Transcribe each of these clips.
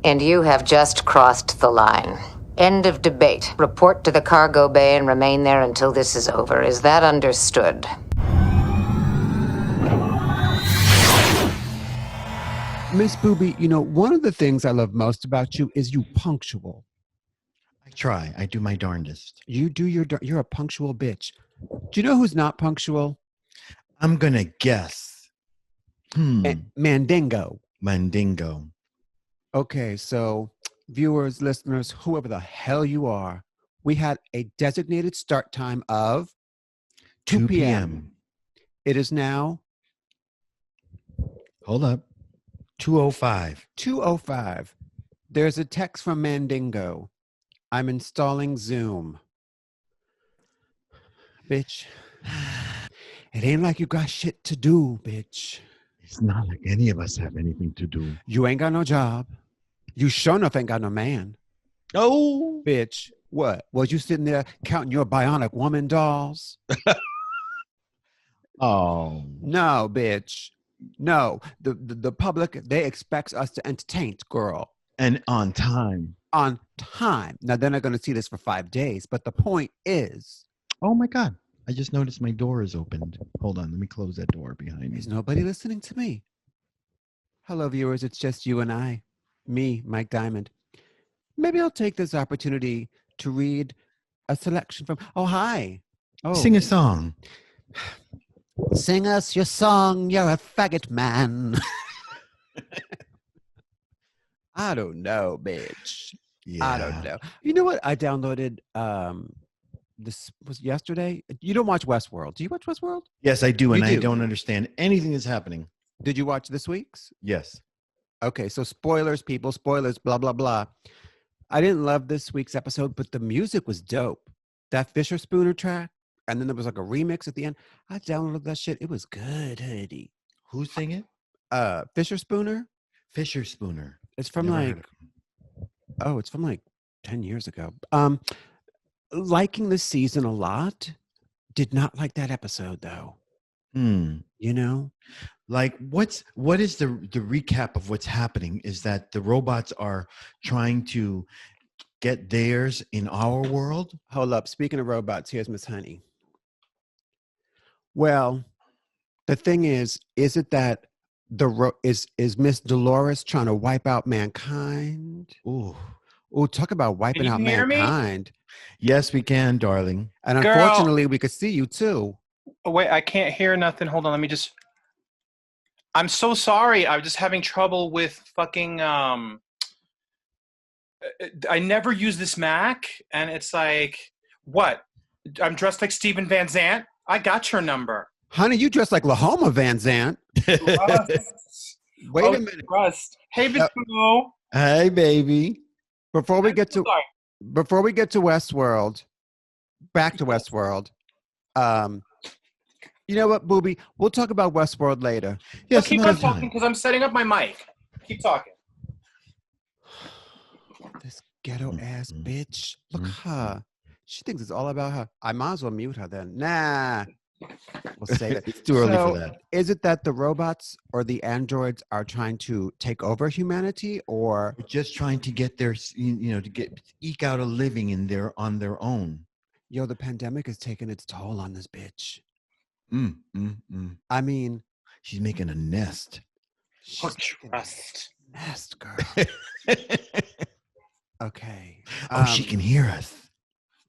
And you have just crossed the line. End of debate. Report to the cargo bay and remain there until this is over. Is that understood? Miss Booby, you know, one of the things I love most about you is you punctual. I try. I do my darndest. You're a punctual bitch. Do you know who's not punctual? I'm going to guess. Mandingo. Mandingo. Okay, so viewers, listeners, whoever the hell you are, we had a designated start time of 2 p.m. It is now... Hold up. 2:05. 2:05. There's a text from Mandingo. I'm installing Zoom. Bitch. It ain't like you got shit to do, bitch. It's not like any of us have anything to do. You ain't got no job. You sure enough ain't got no man. Oh. Bitch, what? Was you sitting there counting your bionic woman dolls? Oh. No, bitch. No. The public, they expect us to entertain, girl. And on time. On time. Now, they're not going to see this for 5 days, but the point is... Oh, my God. I just noticed my door is opened. Hold on. Let me close that door behind me. There's nobody listening to me. Hello, viewers. It's just you and I. Me, Mike Diamond. Maybe I'll take this opportunity to read a selection from... Oh, hi. Oh. Sing a song. Sing us your song. You're a faggot man. I don't know, bitch. Yeah. I don't know. You know what? I downloaded... this was yesterday. You don't watch Westworld. Do you watch Westworld? Yes, I do. And You do. I don't understand anything that's happening. Did you watch this week's? Yes. Okay, so spoilers, people. Spoilers, blah, blah, blah. I didn't love this week's episode, but the music was dope. That Fisher Spooner track, and then there was like a remix at the end. I downloaded that shit. It was good, hoodie. Who sang it? Fisher Spooner. Fisher Spooner. It's from Never like... heard of him. It's from like 10 years ago. Liking this season a lot. Did not like that episode though. You know, like what is the recap of what's happening is that the robots are trying to get theirs in our world. Hold up. Speaking of robots, here's Miss Honey. Well, the thing is it that is Miss Dolores trying to wipe out mankind? Ooh, talk about wiping out mankind. Yes, we can, darling. And unfortunately, we could see you too. Oh, wait, I can't hear nothing. Hold on, let me just... I'm so sorry. I'm just having trouble with fucking... I never use this Mac, and it's like, what? I'm dressed like Steven Van Zandt? I got your number. Honey, you dressed like Lahoma Van Zandt. Wait a minute. Rust. Hey, Bisco. Hey, baby. Before we get to Westworld, back to Westworld, you know what, Booby? We'll talk about Westworld later. Yes, keep on talking because I'm setting up my mic. Keep talking. This ghetto ass bitch. Look at her. She thinks it's all about her. I might as well mute her then. Nah. We'll say that. It's too early for that. Is it that the robots or the androids are trying to take over humanity, or just trying to get their, to eke out a living on their own? Yo, the pandemic is taking its toll on this bitch. I mean, she's making a nest. Nest, girl. Okay. She can hear us.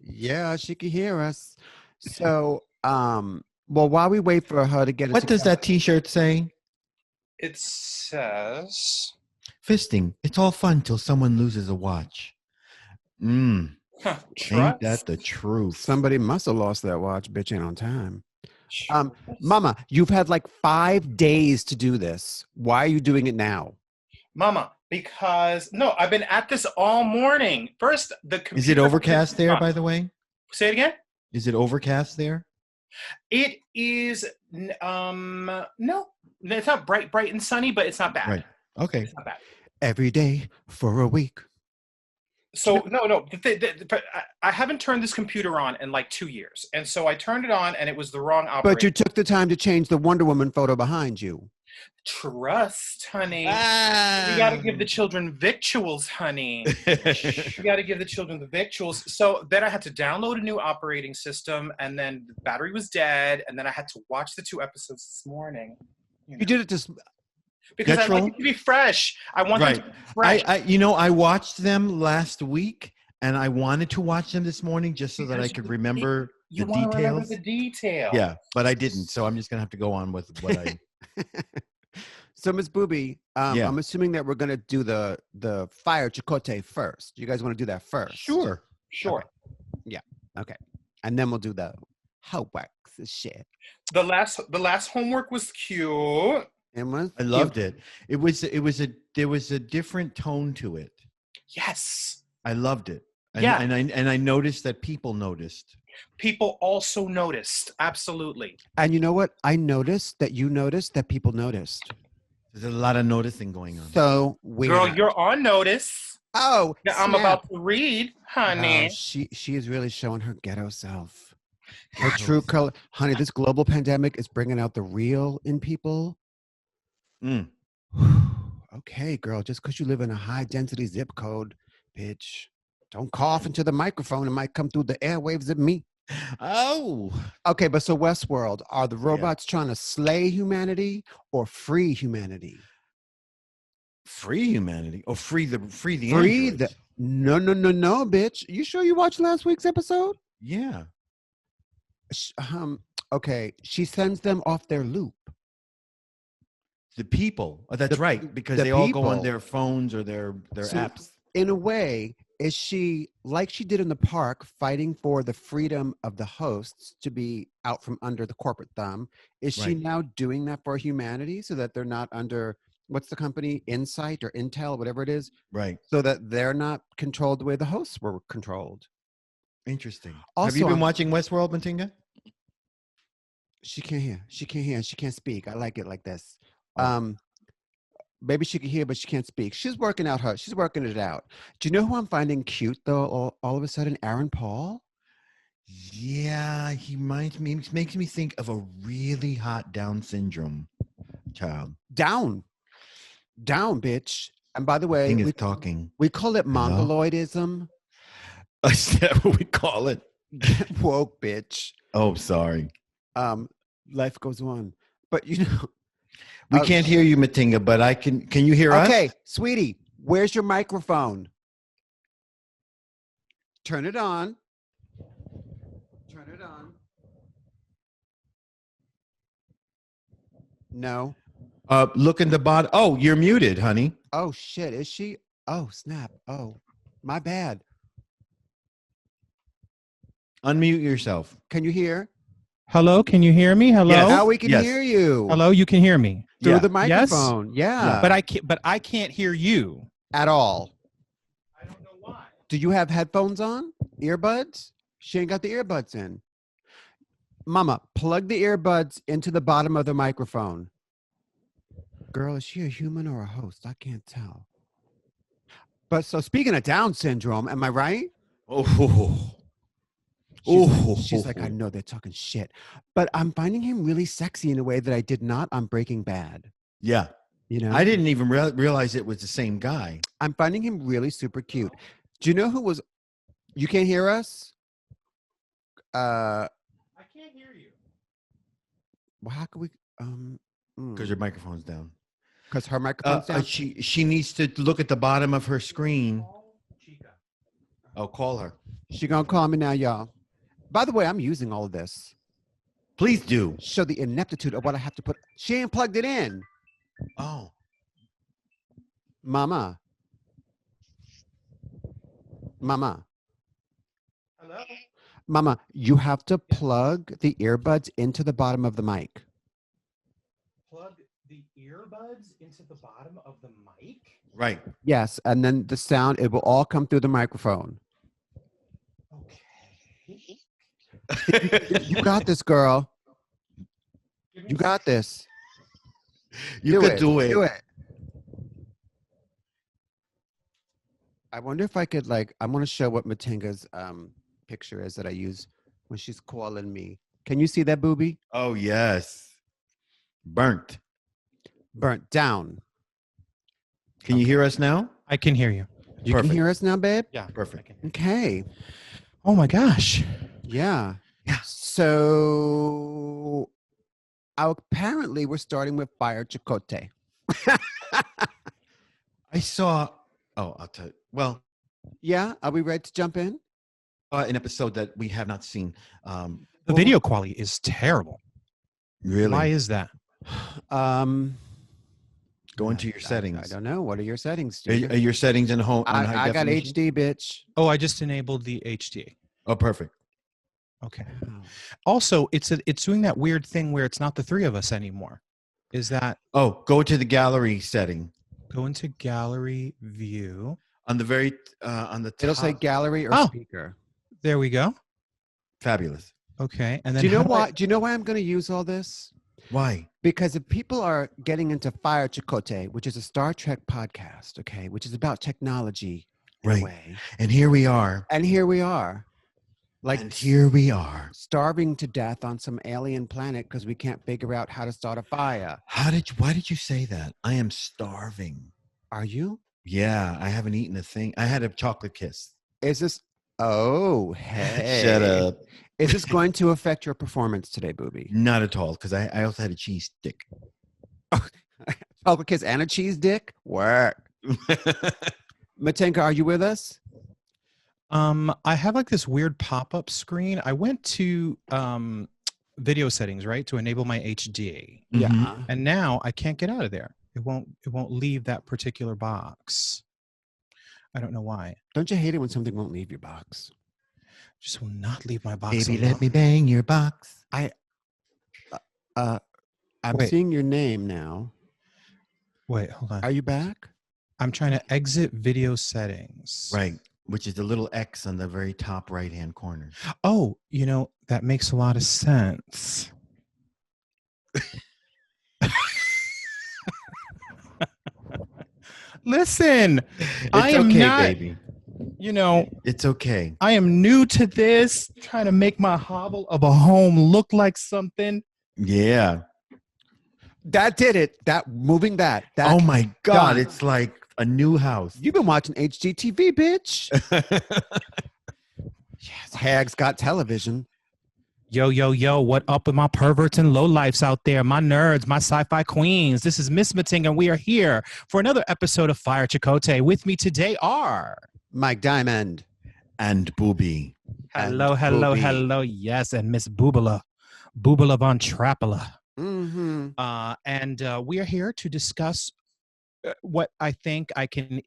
Yeah, she can hear us. So, well, while we wait for her to get... What does that T-shirt say? It says... Fisting. It's all fun till someone loses a watch. Ain't that the truth? Somebody must have lost that watch. Bitch ain't on time. Mama, you've had like 5 days to do this. Why are you doing it now? Mama, because... No, I've been at this all morning. First, the computer... Is it overcast there, by the way? Say it again? Is it overcast there? It is... no. It's not bright and sunny, but it's not bad. Right. Okay. It's not bad. Every day for a week. So, no. I haven't turned this computer on in like 2 years. And so I turned it on and it was the wrong operating. But you took the time to change the Wonder Woman photo behind you. Trust, honey. Ah. We got to give the children victuals, honey. We got to give the children the victuals. So then I had to download a new operating system, and then the battery was dead, and then I had to watch the 2 episodes this morning. You did it just Because I like Jetrel? it to be fresh. I want them to be fresh. I watched them last week, and I wanted to watch them this morning just so that I could remember You the want to remember details. the detail. Yeah, but I didn't, so I'm just gonna have to go on with what I. So, Miss Booby, Yeah. I'm assuming that we're gonna do the fire Chakotay first. You guys want to do that first? Sure. Okay, and then we'll do the homework shit. The last homework was cute. And I loved it. There was a different tone to it. Yes. I loved it. Yeah. And I noticed that people noticed. People also noticed. Absolutely. And you know what? I noticed that you noticed that people noticed. There's a lot of noticing going on. So weird. Girl, you're on notice. Oh, That I'm snap. about to read, honey. Oh, she is really showing her ghetto self. Her true color. Honey, this global pandemic is bringing out the real in people. Mm. Okay, girl, just because you live in a high density zip code, bitch, don't cough into the microphone. It might come through the airwaves of me. Oh. Okay, but so Westworld, are the robots trying to slay humanity or free humanity? Free humanity. Oh, free the androids. No, bitch. You sure you watched last week's episode? Yeah. Okay, she sends them off their loop. The people. Oh, that's right, because the they all go on people. their phones or their So, apps. in a way, is she, like she did in the park, fighting for the freedom of the hosts to be out from under the corporate thumb? Is she Right. now doing that for humanity so that they're not under, what's the company, Insight or Intel, whatever it is, Right. so that they're not controlled the way the hosts were controlled? Interesting. Also, Have you been watching Westworld, Matinga? She can't hear. She can't speak. I like it like this. Oh. Maybe she can hear, but she can't speak. She's working it out. Do you know who I'm finding cute though? All of a sudden, Aaron Paul. Yeah, he makes me think of a really hot Down syndrome child. Down, bitch. And by the way, Thing is talking. we call it Hello? mongoloidism. Is that what we call it? Woke, bitch. Oh, sorry. Life goes on, but you know. We can't hear you, Matinga, but I can. Can you hear us? Okay, sweetie, where's your microphone? Turn it on. No. Look in the bottom. Oh, you're muted, honey. Oh shit, is she? Oh snap. Oh, my bad. Unmute yourself. Can you hear? Hello, can you hear me? Hello. Yes. Now we can Yes. hear you. Hello, you can hear me. Through Yeah. the microphone. Yeah. But I can't hear you. At all. I don't know why. Do you have headphones on? Earbuds? She ain't got the earbuds in. Mama, plug the earbuds into the bottom of the microphone. Girl, is she a human or a host? I can't tell. But so speaking of Down syndrome, am I right? Oh. She's like, I know they're talking shit. But I'm finding him really sexy in a way that I did not on Breaking Bad. Yeah. You know? I didn't even realize it was the same guy. I'm finding him really super cute. Do you know who was... You can't hear us? I can't hear you. Well, how can we... Because your microphone's down. Because her microphone's down? She needs to look at the bottom of her screen. Oh, call her. She gonna call me now, y'all. By the way, I'm using all of this. Please do. Show the ineptitude of what I have to put. She ain't plugged it in. Oh. Mama. Hello? Mama, you have to plug the earbuds into the bottom of the mic. Plug the earbuds into the bottom of the mic? Right. Yes, and then the sound, it will all come through the microphone. Okay. You got this, girl. You got this. You could do it. Do it. I wonder if I could, I want to show what Matinga's picture is that I use when she's calling me. Can you see that, Booby? Oh, yes. Burnt. burnt down. Can you hear us now? I can hear you. You Perfect. can hear us now, babe? Yeah. Perfect. Okay. Oh my gosh. Yeah. Yeah. So apparently we're starting with Fire Chakotay. I saw. Oh, I'll tell you. Well, Yeah. Are we ready to jump in? an episode that we have not seen. The video quality is terrible. Really? Why is that? Go into your settings. I don't know. What are your settings? Are Stevie? your settings in home? On high I got definition? HD, bitch. Oh, I just enabled the HD. Oh, perfect. Okay. Also, it's doing that weird thing where it's not the three of us anymore. Is that Oh, go to the gallery setting go into gallery view? on the very on the top. It'll say gallery or Oh. speaker. There we go. Fabulous. Okay. And then Do you know how why? Do you know why I'm going to use all this? Why? Because if people are getting into Fire Chakotay, which is a Star Trek podcast, okay, which is about technology in Right. a way, And here we are. and here we are, like And here we are. starving to death on some alien planet because we can't figure out how to start a fire. Why did you say that? I am starving. Are you? Yeah, I haven't eaten a thing. I had a chocolate kiss. Is this? Oh, hey! Shut up. Is this going to affect your performance today, Booby? Not at all, because I also had a cheese stick. Chocolate kiss and a cheese dick? Work. Matenka, are you with us? I have like this weird pop-up screen. I went to video settings, right, to enable my HD. Mhm. Yeah. And now I can't get out of there. It won't leave that particular box. I don't know why. Don't you hate it when something won't leave your box? Just will not leave my box. Baby, alone. let me bang your box. I'm Wait. seeing your name now. Wait, hold on. Are you back? I'm trying to exit video settings. Right, which is the little X on the very top right-hand corner. Oh, that makes a lot of sense. Listen, I am okay, not, baby. It's okay. I am new to this, trying to make my hovel of a home look like something. Yeah. That did it. That Oh my God, done. it's like a new house. You've been watching HGTV, bitch. Yes. Hags got television. Yo, what up with my perverts and lowlifes out there, my nerds, my sci-fi queens? This is Miss Mating, and we are here for another episode of Fire Chakotay. With me today are... Mike Diamond. And Booby. Hello. Booby. Yes, and Miss Boobala von Trappala. Mm-hmm. And we are here to discuss what I think I can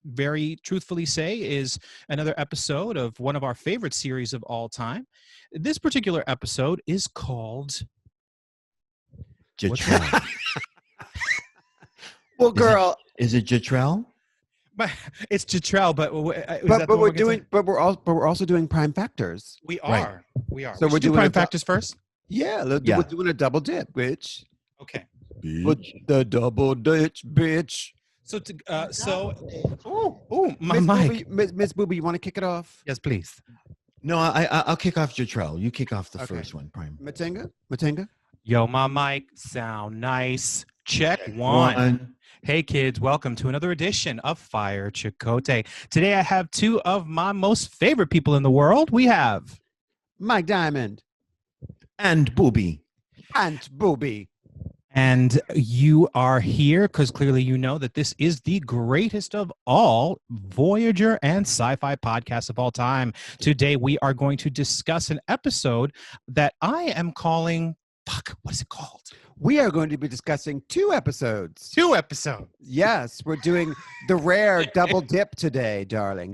very truthfully say is another episode of one of our favorite series of all time. This particular episode is called Jetrel. Well, girl, Is it Jetrel? it's Jetrel, but we're also doing Prime Factors. we are. Right. We are. So We we're should do doing Prime a Factors first. Yeah, Yeah. we're doing a double dip, bitch. Okay. With the double ditch, bitch. So my Miss mic. Booby, Miss Booby, you want to kick it off? Yes, please. No, I'll kick off Jetrel. You kick off the Okay. first one, Prime. Matenga. Yo, my mic sound nice. Check one. Hey kids, welcome to another edition of Fire Chakotay. Today I have two of my most favorite people in the world. We have Mike Diamond And Booby. and Booby. and you are here because clearly you know that this is the greatest of all Voyager and sci-fi podcasts of all time. Today we are going to discuss an episode that I am calling, what is it called? We are going to be discussing 2 episodes. 2 episodes. Yes, we're doing the rare double dip today, darling.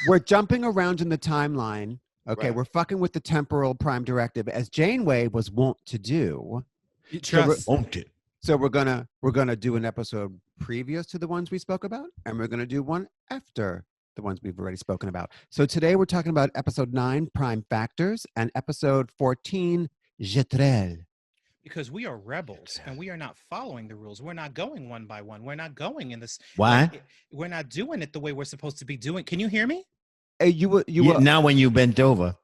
We're jumping around in the timeline. Okay, Right. we're fucking with the temporal prime directive as Janeway was wont to do. Trust. Won't it? So we're gonna do an episode previous to the ones we spoke about, and we're gonna do one after the ones we've already spoken about. So today we're talking about episode 9, Prime Factors, and episode 14, Jetrel. Because we are rebels and we are not following the rules. We're not going one by one. We're not going in this. Why? We're not doing it the way we're supposed to be doing. Can you hear me? Hey, you will Now when you bent over.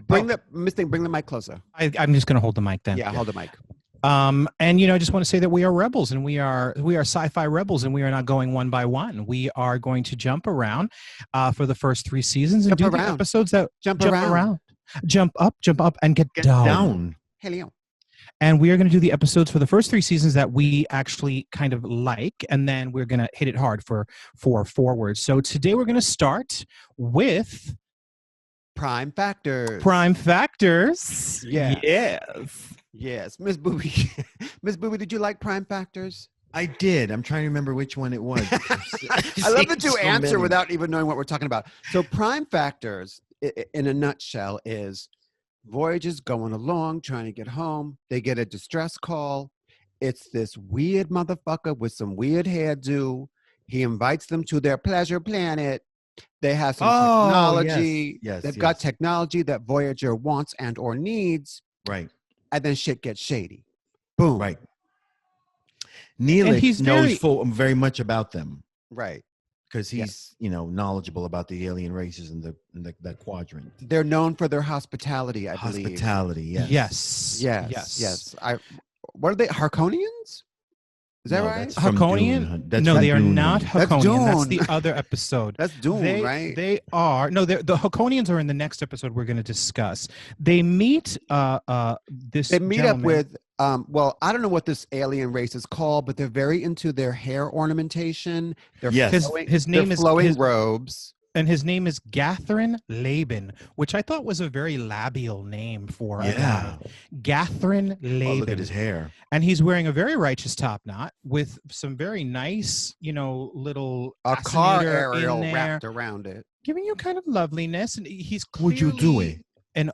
bring the mic closer. I'm just going to hold the mic then. Yeah, hold the mic. And I just want to say that we are rebels, and we are sci-fi rebels, and we are not going one by one. We are going to jump around for the first 3 seasons and Jump do around. the episodes that Jump around. jump up, and get down. Hello. And we are going to do the episodes for the first 3 seasons that we actually kind of like, and then we're going to hit it hard for forward. So today we're going to start with Prime Factors. Prime Factors. Yeah. Yes. Yes. Miss Booby. Miss Booby, did you like Prime Factors? I did. I'm trying to remember which one it was. I love that you answer without even knowing what we're talking about. So Prime Factors, in a nutshell, is Voyager's going along, trying to get home. They get a distress call. It's this weird motherfucker with some weird hairdo. He invites them to their pleasure planet. They have some technology. Yes, They've got technology that Voyager wants and or needs. Right. And then shit gets shady. Boom. Right. Neelix knows very much about them. Right. Because he's, knowledgeable about the alien races in that quadrant. They're known for their hospitality, I believe. Hospitality, yes. Yes. What are they? Harkonians? Is that right? That's Harkonian? No, they are not Harkonian. That's the other episode. That's Dune, right? They are. No, the Harkonians are in the next episode we're going to discuss. They meet this They meet gentleman. up with, I don't know what this alien race is called, but they're very into their hair ornamentation. His name is flowing robes. And his name is Catherine Laban, which I thought was a very labial name for a guy. Catherine Laban. Oh, look at his hair. And he's wearing a very righteous top knot with some very nice, little car aerial in there, wrapped around it, giving you kind of loveliness. And he's clearly, would you do it? And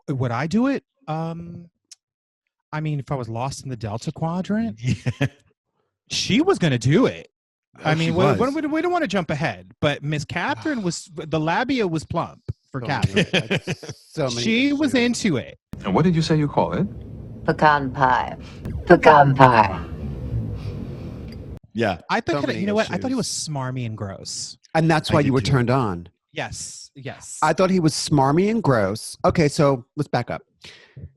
would I do it? I mean, if I was lost in the Delta Quadrant, she was going to do it. I mean, we don't want to jump ahead, but Miss Catherine the labia was plump for Catherine. She was into it. And what did you say you call it? Pecan pie. Pecan pie. Yeah. I thought, you know what? I thought he was smarmy and gross. And that's why you were turned on. Yes. I thought he was smarmy and gross. Okay, so let's back up.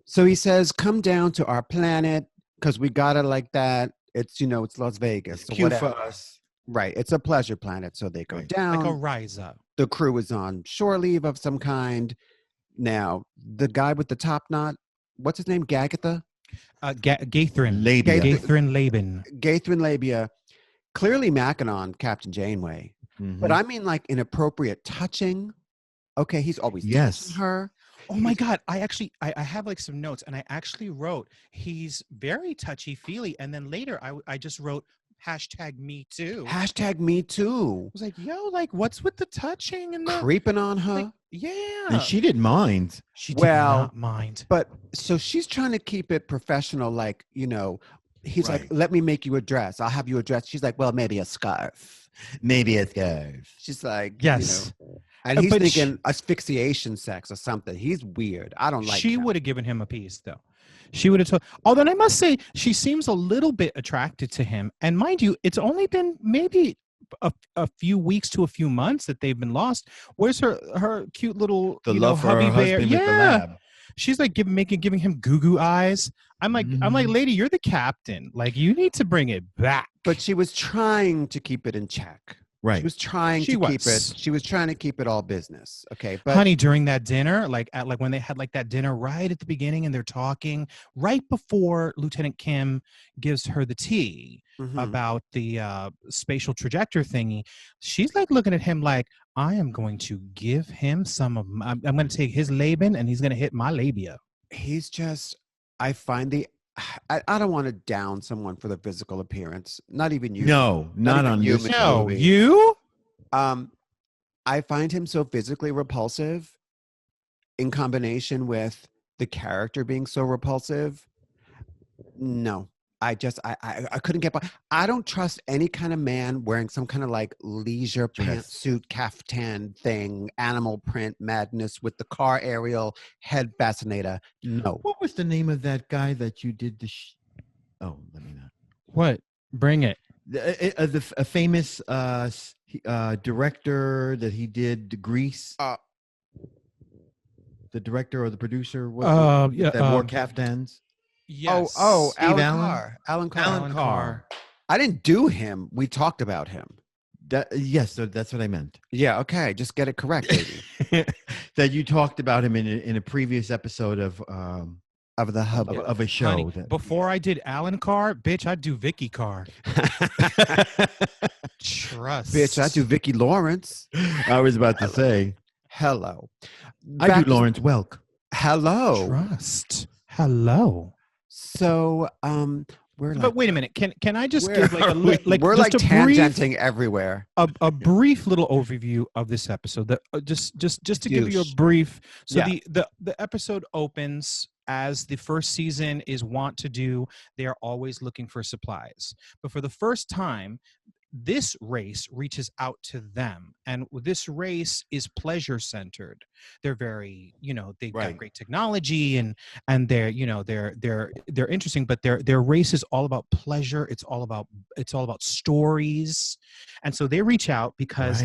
So he says, come down to our planet because we got it like that. It's, it's Las Vegas. So cute for us. Right. It's a pleasure planet. So they go down. Like a rise up. The crew is on shore leave of some kind. Now, the guy with the top knot, what's his name? Gagatha? Catherine. Labia. Catherine Laban. Catherine Labia. Clearly macking on Captain Janeway. Mm-hmm. But I mean like inappropriate touching. Okay, he's always touching her. Oh my God. I have like some notes and I actually wrote, he's very touchy-feely. And then later I just wrote, #me too. #me too. I was like, yo, like what's with the touching and the creeping on her? Like, yeah. And she didn't mind. She did not mind. But so she's trying to keep it professional, like, he's like, let me make you a dress. I'll have you a dress. She's like, well, maybe a scarf. She's like, yes. And he's thinking asphyxiation sex or something. He's weird. I don't like She would have given him a piece though. She would have told. Although I must say, she seems a little bit attracted to him. And mind you, it's only been maybe a few weeks to a few months that they've been lost. Where's her cute little love for hubby her bear? husband with the lab. She's like giving him goo eyes. I'm like, lady, you're the captain. Like, you need to bring it back. But she was trying to keep it in check. Right. She was trying to keep it. She was trying to keep it all business. Okay. But honey, during that dinner, like when they had like that dinner right at the beginning and they're talking right before Lieutenant Kim gives her the tea about the spatial trajector thingy, she's like looking at him like, I am going to give him some of I'm going to take his Laban and he's going to hit my labia. He's just, I find I don't want to down someone for the physical appearance. Not even you. No, not on you. No, you? I find him so physically repulsive in combination with the character being so repulsive. No, I couldn't get by. I don't trust any kind of man wearing some kind of like leisure pantsuit caftan thing, animal print madness with the car aerial head fascinator. No. What was the name of that guy that you did the? Oh, let me not. What? Bring it. A famous director that he did Grease. The director or the producer that wore caftans. Yes. Oh, Steve Alan Allen? Carr. Alan Carr. Alan Carr. I didn't do him. We talked about him. Yes, that's what I meant. Yeah, okay. Just get it correct, baby. That you talked about him in a previous episode of the hub. of a show. Honey, before I did Alan Carr, bitch, I'd do Vicky Carr. Trust. Bitch, I do Vicki Lawrence. I was about to say. Hello. I do Lawrence Welk. Hello. Trust. Hello. So, we're like, But wait a minute. Can I just give we're just like tangenting everywhere. A brief little overview of this episode? That just to give you a brief. So the episode opens as the first season is wont to do. They are always looking for supplies, but for the first time, this race reaches out to them, and this race is pleasure centered. They're very, they've got great technology, and they're, they're interesting, but their race is all about pleasure. It's all about stories, and so they reach out because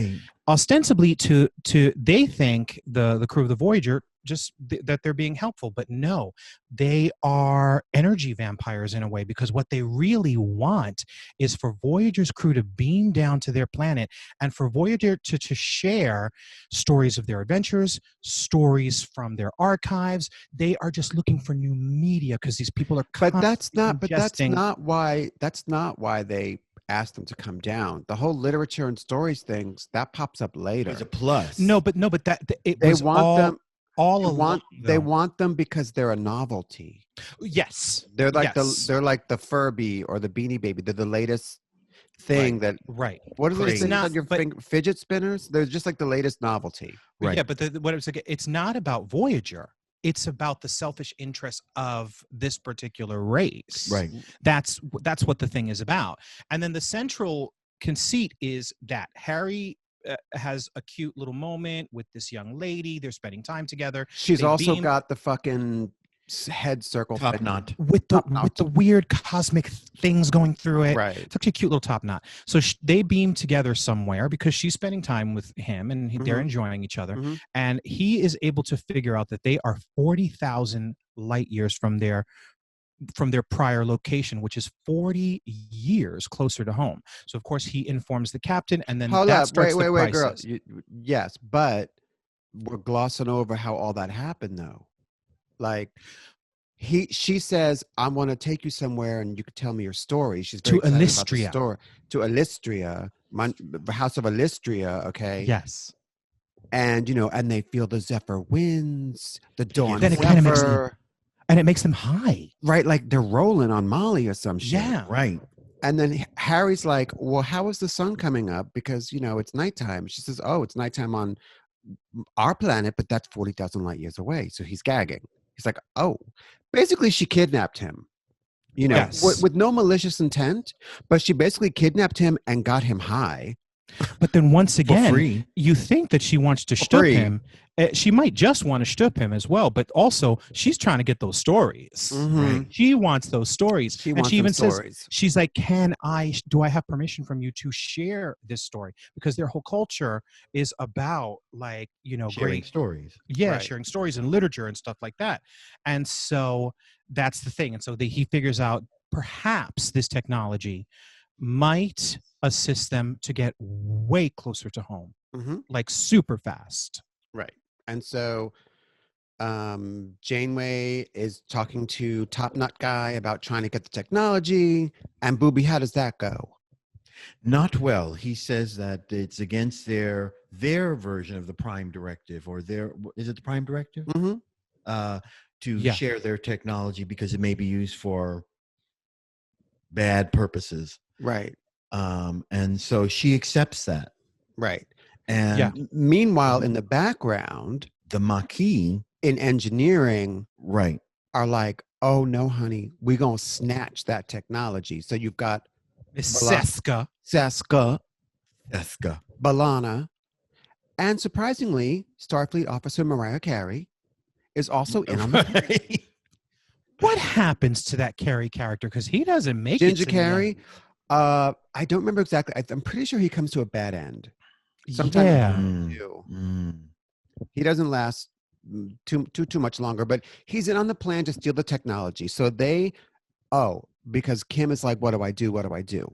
ostensibly to they think the crew of the Voyager that they're being helpful, but no, they are energy vampires in a way, because what they really want is for Voyager's crew to beam down to their planet and for Voyager to share stories of their adventures, stories from their archives. They are just looking for new media because these people are that's not why they asked them to come down. The whole literature and stories things that pops up later. It's a plus. No, but they want them because they're a novelty. Yes, they're like the Furby or the Beanie Baby. They're the latest thing what are those things on your fidget spinners? They're just like the latest novelty. Yeah, but it's not about Voyager. It's about the selfish interests of this particular race. Right. That's what the thing is about. And then the central conceit is that Harry has a cute little moment with this young lady. They're spending time together. She's also got the fucking head circle top knot with the weird cosmic things going through it. Right. It's actually a cute little top knot. So they beam together somewhere because she's spending time with him and they're enjoying each other. Mm-hmm. And he is able to figure out that they are 40,000 light years from their prior location, which is 40 years closer to home. So of course he informs the captain, and then wait, girl. Yes, but we're glossing over how all that happened, though. Like she says, "I want to take you somewhere, and you could tell me your story." She's very to Illystria. To Illystria, the House of Illystria. Okay. Yes. And and they feel the Zephyr winds, the dawn. Then it kind of makes them. And it makes them high. Right, like they're rolling on Molly or some shit. Yeah. Right. And then Harry's like, well, how is the sun coming up? Because, it's nighttime. She says, oh, it's nighttime on our planet, but that's 40,000 light years away. So he's gagging. He's like, oh. Basically, she kidnapped him, with no malicious intent, but she basically kidnapped him and got him high. But then once again, you think that she wants to shtup him. She might just want to shtup him as well, but also she's trying to get those stories. Mm-hmm. Right? She wants those stories. She even stories. Says, she's like, do I have permission from you to share this story? Because their whole culture is about sharing great stories. Yeah, sharing stories and literature and stuff like that. And so that's the thing. And so he figures out perhaps this technology might assist them to get way closer to home, like super fast. Right. And so Janeway is talking to Top Nut Guy about trying to get the technology. And Booby, how does that go? Not well. He says that it's against their version of the Prime Directive, or is it the Prime Directive? Mm-hmm. To share their technology because it may be used for bad purposes. Right. And so she accepts that. Right. And meanwhile, in the background, the Maquis in engineering are like, oh no, honey, we're gonna snatch that technology. So you've got Seska, B'Elanna, and surprisingly, Starfleet Officer Mariah Carey is also in on the play. What happens to that Carey character? Because he doesn't make Ginger it. Carey. I don't remember exactly. I'm pretty sure he comes to a bad end. Sometimes he doesn't last too much longer, but he's in on the plan to steal the technology. So because Kim is like, what do I do? What do I do?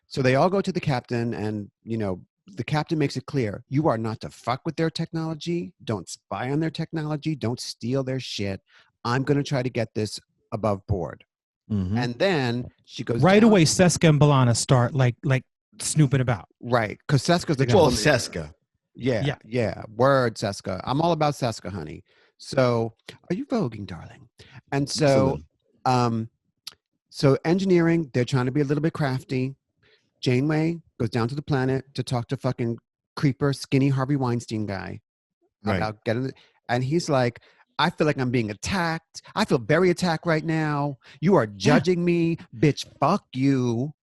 So they all go to the captain, and the captain makes it clear, you are not to fuck with their technology. Don't spy on their technology. Don't steal their shit. I'm going to try to get this above board. Mhm. And then she goes Right down. away, Seska and Balana start like snooping about. Right, because Seska's the Well, troublemaker. Seska. Yeah. Word, Seska. I'm all about Seska, honey. So, are you voguing, darling? And so, so engineering, they're trying to be a little bit crafty. Janeway goes down to the planet to talk to fucking creeper, skinny Harvey Weinstein guy about getting, and he's like, I feel like I'm being attacked. I feel very attacked right now. You are judging me, bitch. Fuck you.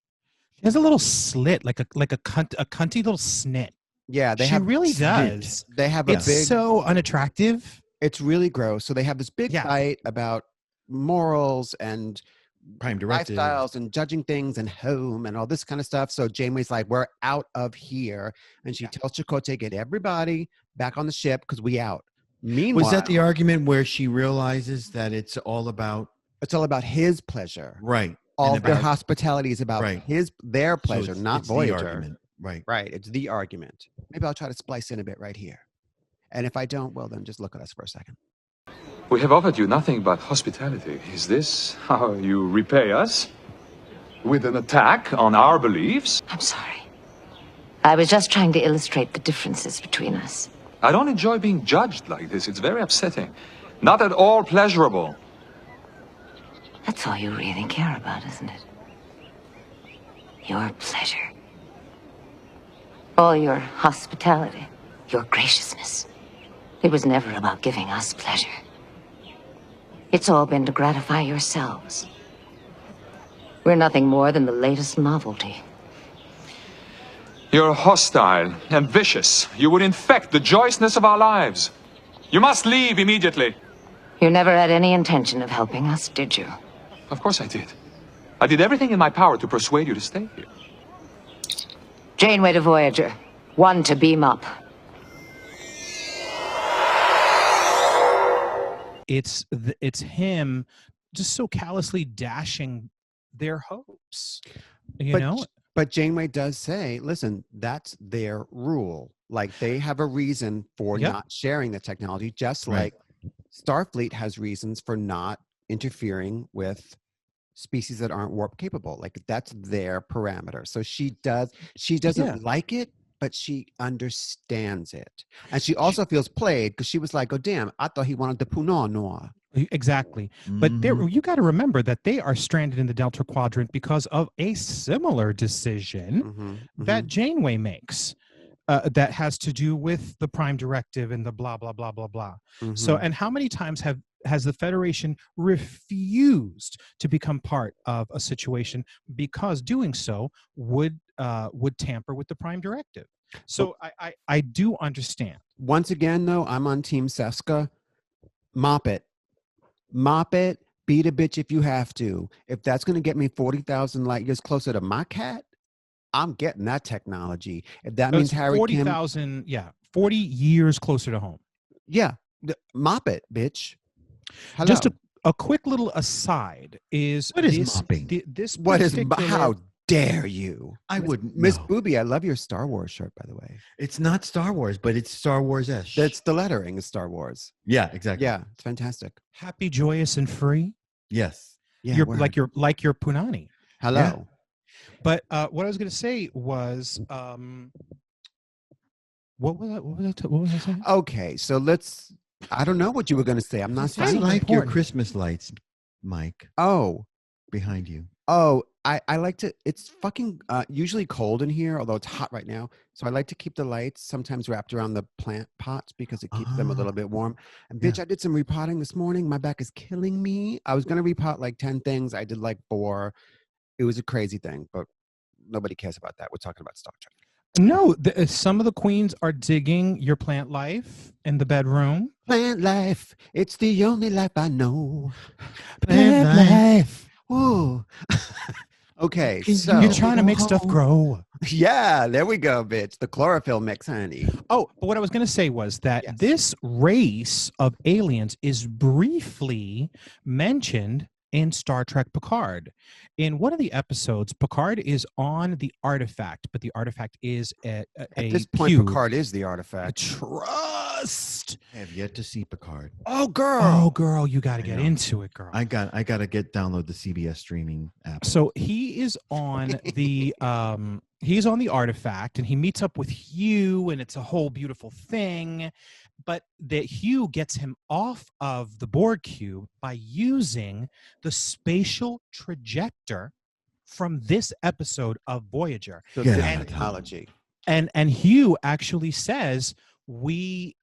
She has a little slit, like a cunty little snit. Yeah, She really does. They have It's a big. so unattractive. It's really gross. So they have this big fight about morals and Prime Directive. lifestyles and judging things and home and all this kind of stuff. So Janeway's like, we're out of here. And she tells Chakotay, get everybody back on the ship because we out. Meanwhile, Was that the argument where she realizes that it's all about his pleasure? Right. All And of their about- hospitality is about their So pleasure, it's- not it's the Voyager. argument. Right. Right. It's the argument. Maybe I'll try to splice in a bit right here. And if I don't, well, then just look at us for a second. We have offered you nothing but hospitality. Is this how you repay us? With an attack on our beliefs? I'm sorry. I was just trying to illustrate the differences between us. I don't enjoy being judged like this. It's very upsetting. Not at all pleasurable. That's all you really care about, isn't it? Your pleasure. All your hospitality. Your graciousness. It was never about giving us pleasure. It's all been to gratify yourselves. We're nothing more than the latest novelty. You're hostile and vicious. You would infect the joyousness of our lives. You must leave immediately. You never had any intention of helping us, did you? Of course I did. I did everything in my power to persuade you to stay here. Janeway to Voyager. 1 to beam up. It's him just so callously dashing their hopes. You know? But Janeway does say, listen, that's their rule. Like they have a reason for not sharing the technology, just like Starfleet has reasons for not interfering with species that aren't warp capable. Like that's their parameter. So she doesn't like it, but she understands it. And she also feels played because she was like, oh, damn, I thought he wanted the Punon Noir. Exactly. But you got to remember that they are stranded in the Delta Quadrant because of a similar decision that Janeway makes that has to do with the Prime Directive and the blah, blah, blah, blah, blah. So, and how many times has the Federation refused to become part of a situation because doing so would tamper with the Prime Directive? So I do understand. Once again, though, I'm on Team Seska. Mop it. Beat a bitch if you have to. If that's going to get me 40,000 light years closer to my cat, I'm getting that technology. If that means Harry 40,000, 40 years closer to home. Yeah. Mop it, bitch. Hello. Just a quick little aside is what is mopping? How dare you? I wouldn't Miss know. Booby, I love your Star Wars shirt, by the way. It's not Star Wars, but it's Star Wars-ish. That's the lettering is Star Wars. Yeah, exactly. Yeah, it's fantastic. Happy, joyous, and free. Yes. Yeah, you're like your Punani. Hello. Yeah. But what I was going to say was, what was I saying? Okay, so let's. I don't know what you were going to say. I'm not I saying. like your Christmas lights, Mike. Oh, behind you. Oh, I like to. It's fucking usually cold in here, although it's hot right now. So I like to keep the lights sometimes wrapped around the plant pots because it keeps them a little bit warm. And bitch, I did some repotting this morning. My back is killing me. I was gonna repot like 10 things. I did like 4. It was a crazy thing, but nobody cares about that. We're talking about Star Trek. No, some of the queens are digging your plant life in the bedroom. Plant life, it's the only life I know. Plant life. Ooh. Okay, Can so You're trying to make stuff grow. yeah, there we go, bitch. The chlorophyll mix, honey. Oh, but what I was going to say was that Yes. this race of aliens is briefly mentioned in Star Trek Picard. In one of the episodes, Picard is on the artifact, but the artifact is a At this point, cube. Picard is the artifact. Trust. I have yet to see Picard. Oh, girl. Oh, girl, you got to I get know. into it, girl. I got to download the CBS streaming app. So he is on the he's on the artifact, and he meets up with Hugh, and it's a whole beautiful thing. But that Hugh gets him off of the Borg cube by using the spatial trajector from this episode of Voyager. So Get this out of technology. And Hugh actually says we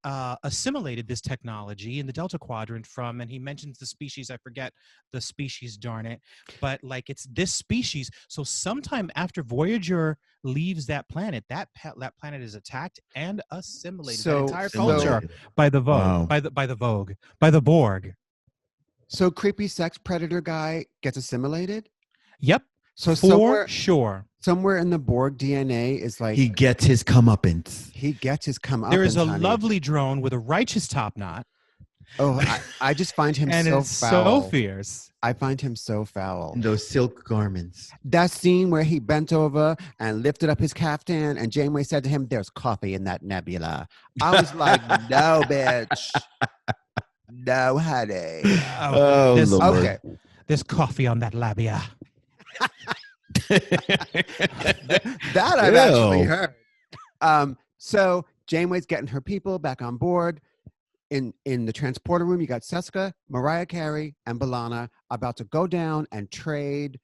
assimilated this technology in the Delta Quadrant from, and he mentions the species, I forget the species, darn it, but like it's this species. So sometime after Voyager leaves that planet, that planet is attacked and assimilated. So- that entire so- culture by the Vogue, Wow. by the Borg. So creepy sex predator guy gets assimilated. Yep, So for sure. somewhere in the Borg DNA is like He gets his comeuppance. he gets his come up. There is a lovely drone with a righteous top knot, Oh, I just find him and so it's foul. so fierce. I find him so foul. And those silk garments. That scene where he bent over and lifted up his caftan, and Janeway said to him, "There's coffee in that nebula." I was like, "No, bitch, no, honey." Oh, this, Lord. Okay, There's coffee on that labia. that I've actually Ew. heard. So Janeway's getting her people back on board. In the transporter room, you got Seska, Mariah Carey, and B'Elanna about to go down and trade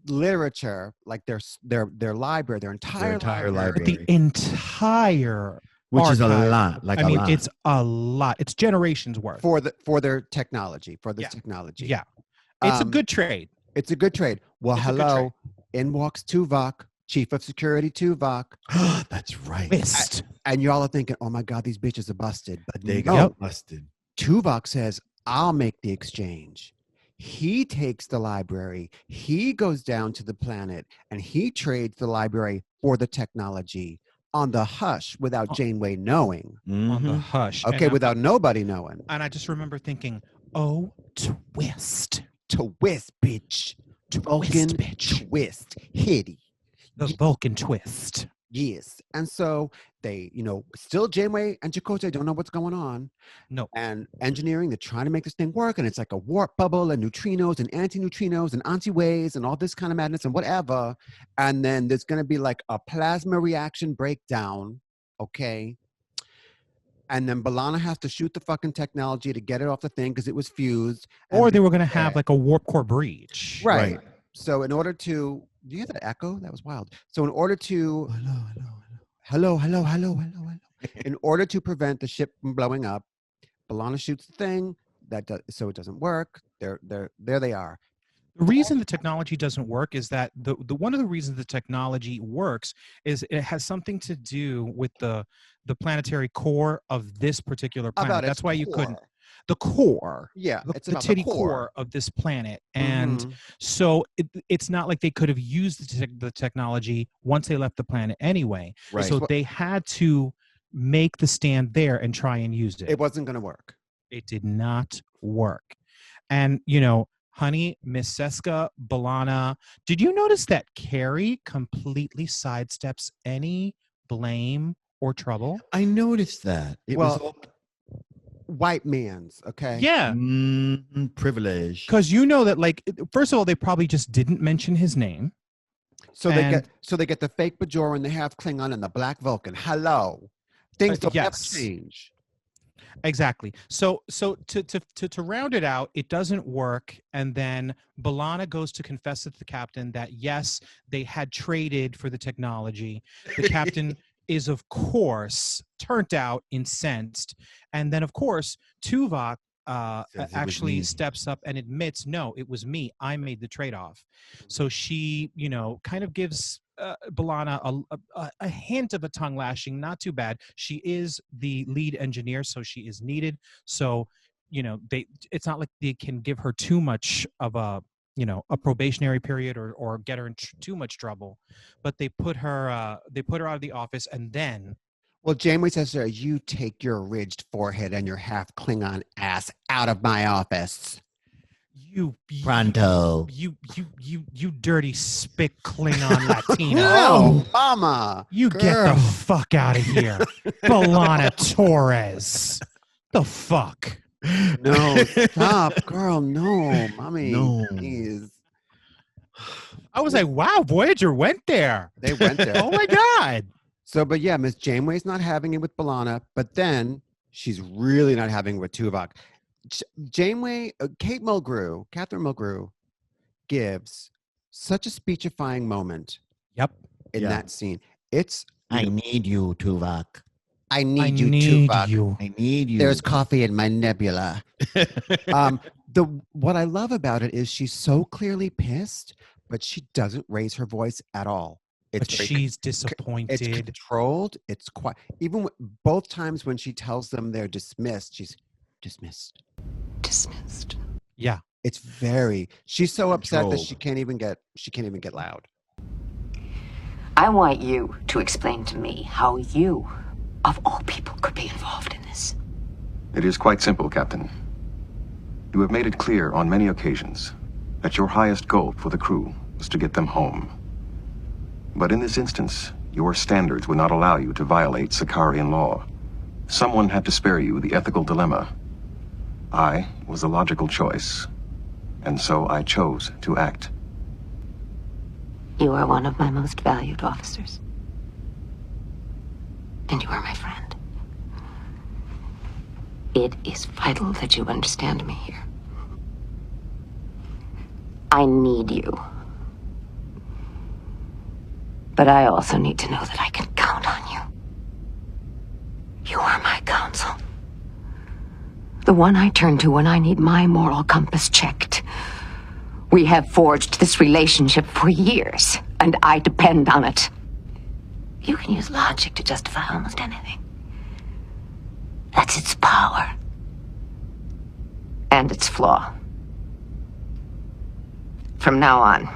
literature, like their library, their entire library. The entire Which is a archive. lot. Like I mean, a lot. it's a lot. It's generations worth. for their technology, for this Yeah. technology. Yeah. It's a Um, good trade. It's a good trade. Well, It's a good hello. In walks Tuvok, Chief of Security Tuvok, That's right. Twist. and y'all are thinking, "Oh my God, these bitches are busted." But They no, got busted. Tuvok says, "I'll make the exchange." He takes the library. He goes down to the planet, and he trades the library for the technology on the hush without Janeway knowing. On the Mhm. hush. Okay, without nobody knowing. And I just remember thinking, oh, twist. Twist, bitch. Vulcan bitch. twist. Hitty. The Vulcan twist. Yes. And so they, still Janeway and Chakotay don't know what's going on. No. And engineering, they're trying to make this thing work. And it's like a warp bubble and neutrinos and anti-neutrinos and anti-waves and all this kind of madness and whatever. And then there's going to be like a plasma reaction breakdown. Okay. And then B'Elanna has to shoot the fucking technology to get it off the thing because it was fused. Or And they were going to have yeah. like a warp core breach. Right. So in order to, do you hear that echo? That was wild. So in order to, hello. In order to prevent the ship from blowing up, B'Elanna shoots the thing so it doesn't work. There they are. The reason the technology doesn't work is that the one of the reasons the technology works is it has something to do with the planetary core of this particular planet. About That's its why you couldn't. core. The core. Yeah, The, it's the about titty the core. of this planet. And Mhm. so it's not like they could have used the technology once they left the planet anyway. Right. So they had to make the stand there and try and use it. It wasn't going to work. It did not work. And, honey, Miss Seska, B'Elanna, did you notice that Carrie completely sidesteps any blame or trouble? I noticed that. It was Well, all White man's, okay? Yeah. privilege. Because that, like, first of all, they probably just didn't mention his name. So they And- get the fake Bajoran, they have Klingon and the Black Vulcan. Hello. Things don't ever yes. change. Exactly. So to round it out, it doesn't work. And then B'Elanna goes to confess to the captain that, yes, they had traded for the technology. The captain is, of course, turned out incensed. And then, of course, Tuvok Says it was actually me. steps up and admits, no, it was me. I made the trade-off. So she, kind of gives B'Elanna a hint of a tongue lashing. Not too bad. She is the lead engineer, so she is needed. So, it's not like they can give her too much of a a probationary period or get her in too much trouble. But they put her out of the office, and then Well, Janeway says to her, "You take your ridged forehead and your half Klingon ass out of my office." Pronto. You dirty spick Klingon Latino. No, mama. You get the fuck out of here. B'Elanna Torres. The fuck? No, stop, girl. No, mommy. No. Please. I was like, wow, Voyager went there. They went there. Oh my God. So, but yeah, Miss Janeway's not having it with B'Elanna, but then she's really not having it with Tuvok. Janeway, Catherine Mulgrew gives such a speechifying moment. Yep. In that scene. It's I need you, Tuvok. I need you, Tuvok. I need you. There's coffee in my nebula. What I love about it is she's so clearly pissed, but she doesn't raise her voice at all. But she's disappointed. It's controlled. It's quiet. Even both times when she tells them they're dismissed, she's dismissed. Dismissed. Yeah. It's very. She's so upset that Controlled. she can't even get loud. I want you to explain to me how you, of all people, could be involved in this. It is quite simple, Captain. You have made it clear on many occasions that your highest goal for the crew was to get them home. But in this instance, your standards would not allow you to violate Sakarian law. Someone had to spare you the ethical dilemma. I was the logical choice, and so I chose to act. You are one of my most valued officers. And you are my friend. It is vital that you understand me here. I need you. But I also need to know that I can count on you. You are my counsel. The one I turn to when I need my moral compass checked. We have forged this relationship for years, and I depend on it. You can use logic to justify almost anything. That's its power. And its flaw. From now on,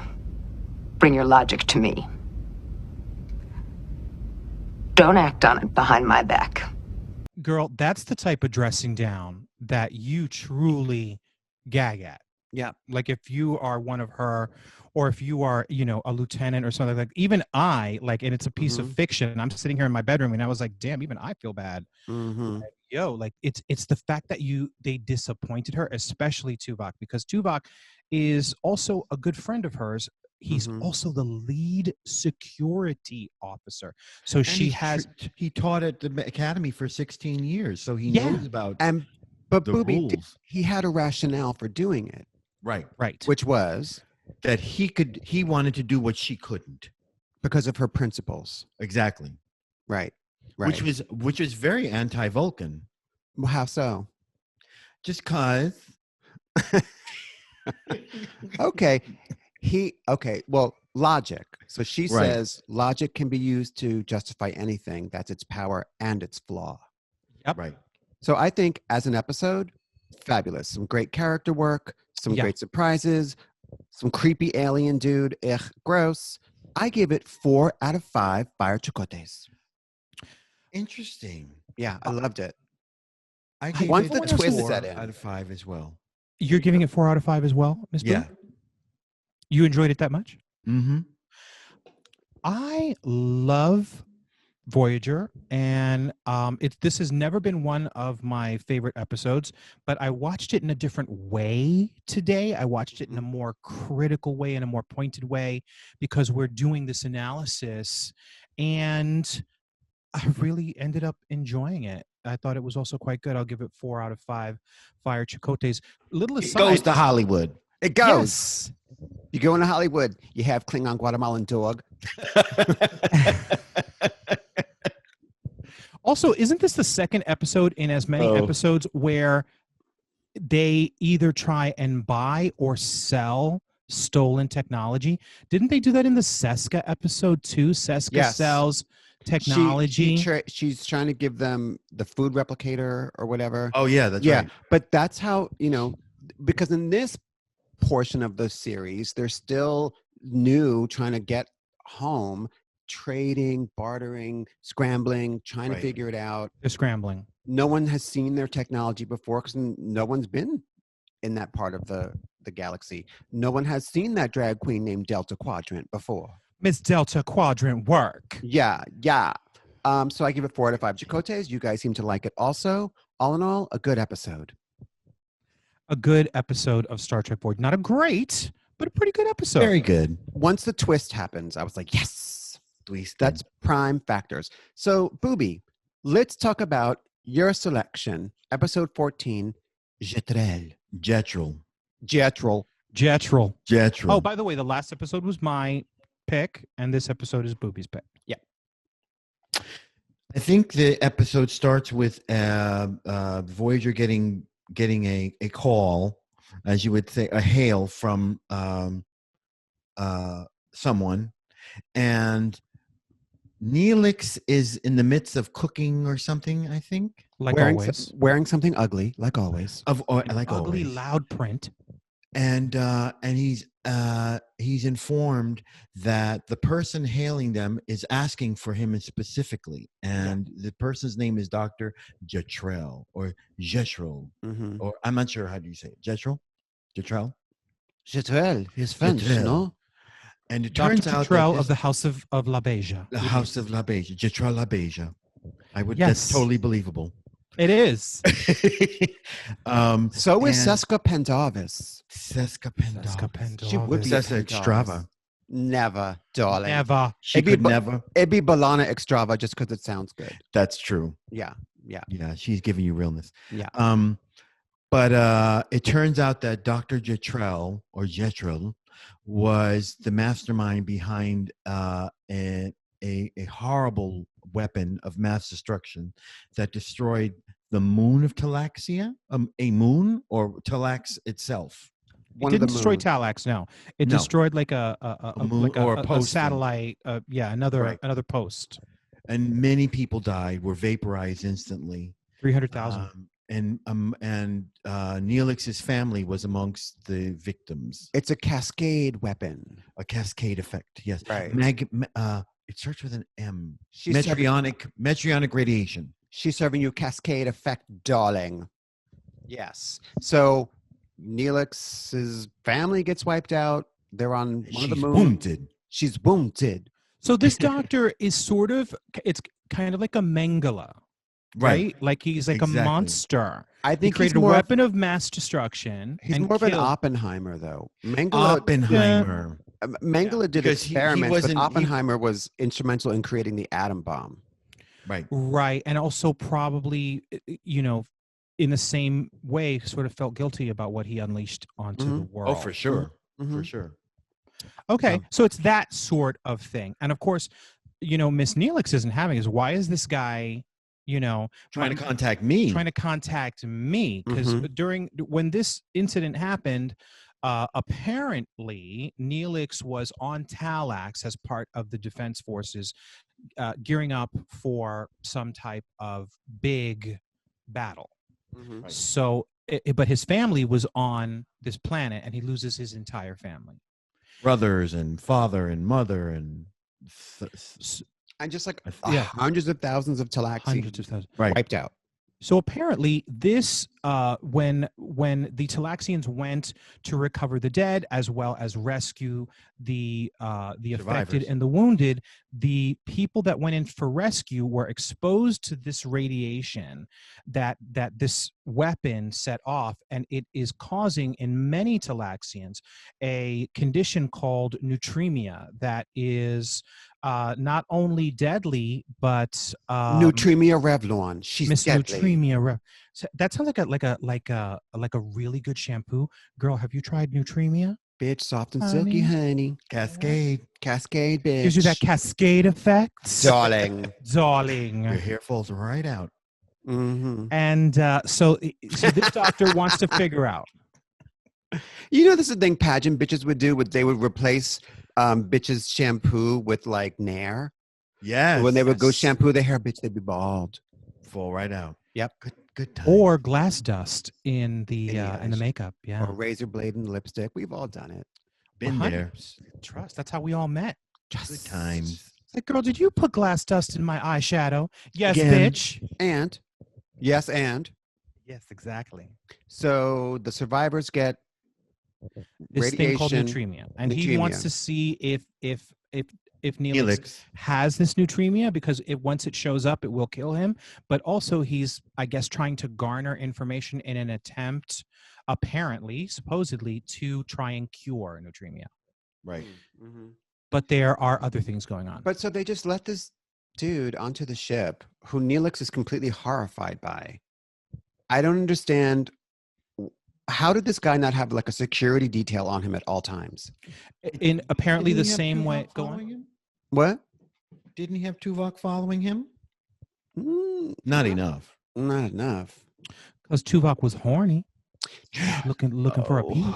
bring your logic to me. Don't act on it behind my back. Girl, that's the type of dressing down that you truly gag at. Yeah. Like if you are one of her, or if you are, a lieutenant or something like, even I, like, and it's a piece of fiction, and I'm sitting here in my bedroom and I was like, damn, even I feel bad. Mm-hmm. Like, it's the fact that they disappointed her, especially Tuvok, because Tuvok is also a good friend of hers. He's also the lead security officer. So And he taught at the academy for 16 years, so he knows about but the Booby, rules. he had a rationale for doing it, Right. which was That he wanted to do what she couldn't. because of her principles. Exactly. Right. Which is very anti-Vulcan. Well, how so? Just cause. Okay. Well, logic. So she Right. says logic can be used to justify anything. That's its power and its flaw. Yep. Right. So I think as an episode, fabulous. Some great character work, some great surprises, some creepy alien dude. Ugh, gross. I give it 4 out of 5 fire Chakotays. Interesting. Yeah, I loved it. I gave Once it the a twist 4 set in. out of 5 as well. You're giving it 4 out of 5 as well, Miss Blue? Yeah. You enjoyed it that much? Mm-hmm. I love Voyager, and this has never been one of my favorite episodes, but I watched it in a different way today. I watched it in a more critical way, in a more pointed way, because we're doing this analysis, and I really ended up enjoying it. I thought it was also quite good. I'll give it 4 out of 5 fire Chakotays. Little aside, It goes to Hollywood. It goes. Yes. You go into Hollywood, you have Klingon Guatemalan dog. Also, isn't this the second episode in as many episodes where they either try and buy or sell stolen technology? Didn't they do that in the Seska episode too? Seska sells technology. She's trying to give them the food replicator or whatever. Oh, yeah, that's right. But that's how, because in this portion of the series. They're still new, trying to get home, trading, bartering, scrambling, trying to Right. figure it out. They're scrambling. No one has seen their technology before because no one's been in that part of the galaxy. No one has seen that drag queen named Delta Quadrant before. Miss Delta Quadrant work. Yeah. So I give it 4 out of 5 Chakotays. You guys seem to like it also. All in all, a good episode. A good episode of Star Trek Voyager. Not a great, but a pretty good episode. Very good. Once the twist happens, I was like, yes, Twist. that's Prime Factors. So, Booby, let's talk about your selection. Episode 14, Jetrel. Jetrel. Jetrel. Oh, by the way, the last episode was my pick, and this episode is Booby's pick. Yeah. I think the episode starts with Voyager getting a call, as you would say, a hail from someone, and Neelix is in the midst of cooking or something, I think. Like wearing, always. wearing something ugly, like always. Like Ugly, always. loud print. And he's informed that the person hailing them is asking for him specifically, and the person's name is Dr. Jetrel or Jetrel, Mm-hmm. or I'm not sure how do you say it. Jetrel. Jetrel, his French, Jetrel. no? And it Dr. turns out Jetrel that of the House of La Beja. the House of La Beja, Jetrel La Beja. That's Yes. totally believable. It is. So is and- Seska Pendarvis. Seska Seska Pendarvis. She would be Sessa a Extrava. Never, darling. Never. She It'd be could bu- never. It'd be Balana Extrava just because it sounds good. That's true. Yeah. Yeah, she's giving you realness. Yeah. But it turns out that Dr. Jetrel or Jetrel was the mastermind behind a horrible weapon of mass destruction that destroyed the moon of Talaxia, a moon or Talax itself. It didn't destroy Talax, no. It No. destroyed like a moon like or a a post thing. satellite. Another Right. another post. And many people died, were vaporized instantly. 300,000. And Neelix's family was amongst the victims. It's a cascade weapon. A cascade effect, yes. Right. It starts with an M. She's serving, Metrionic radiation. she's serving you cascade effect, darling. Yes. So Neelix's family gets wiped out. They're on one of the She's moons. wounded. She's wounded. So this doctor is sort of, it's kind of like a Mengele, right? Like he's like Exactly. a monster. I He think he's created a more, weapon of mass destruction. he's and more of an killed- Oppenheimer, though. Mengele Oppenheimer. did Because he experiments, wasn't- but he- Oppenheimer was instrumental in creating the atom bomb. Right. Right. And also probably, in the same way, sort of felt guilty about what he unleashed onto the world. Oh, for sure. Mhm. For sure. Okay. Um, So it's that sort of thing. And of course, Miss Neelix isn't having is why is this guy, Trying to contact me. trying to contact me? Because when this incident happened, apparently Neelix was on Talax as part of the defense forces, gearing up for some type of big battle. Mhm. So, but his family was on this planet, and he loses his entire family. Brothers and father and mother and And just like Yeah. hundreds of thousands of Talaxians Hundreds of thousands. right. wiped out. So apparently, this when the Talaxians went to recover the dead as well as rescue the affected Survivors. and the wounded, the people that went in for rescue were exposed to this radiation that this weapon set off, and it is causing in many Talaxians a condition called neutremia that is not only deadly but Neutremia Revlon. She's Miss deadly. Neutremia. So that sounds like a really good shampoo. Girl, have you tried Neutremia? Bitch, soft and silky, honey. Cascade. Cascade, bitch. Gives you that cascade effect, Darling. darling. Your hair falls right out. Mm-hmm. And so this doctor wants to figure out. This is the thing pageant bitches would do. They would replace bitches' shampoo with like Nair. Yes. When they would go shampoo their hair, bitch, they'd be bald. fall right out. Yep. Good time. Or glass dust in the In the eyes. makeup. Yeah. Or razor blade and lipstick. We've all done it. Been there. 100%. Trust. That's how we all met. Good times. It's like, girl, did you put glass dust in my eyeshadow? Yes, Again. bitch. And and Yes, exactly. so the survivors get This thing called radiation. neutremia, and he wants Neutremia. to see if Neelix Neelix. has this neutremia, because once it shows up, it will kill him. But also, he's, I guess, trying to garner information in an attempt, apparently, supposedly, to try and cure neutremia. Right. Mhm. But there are other things going on. But so they just let this dude onto the ship who Neelix is completely horrified by. I don't understand. How did this guy not have like a security detail on him at all times? In apparently Didn't the he have same Tuvok way. Go following on. him? What? Didn't he have Tuvok following him? Mm, Not enough. Not enough. Because Tuvok was horny, looking for a piece.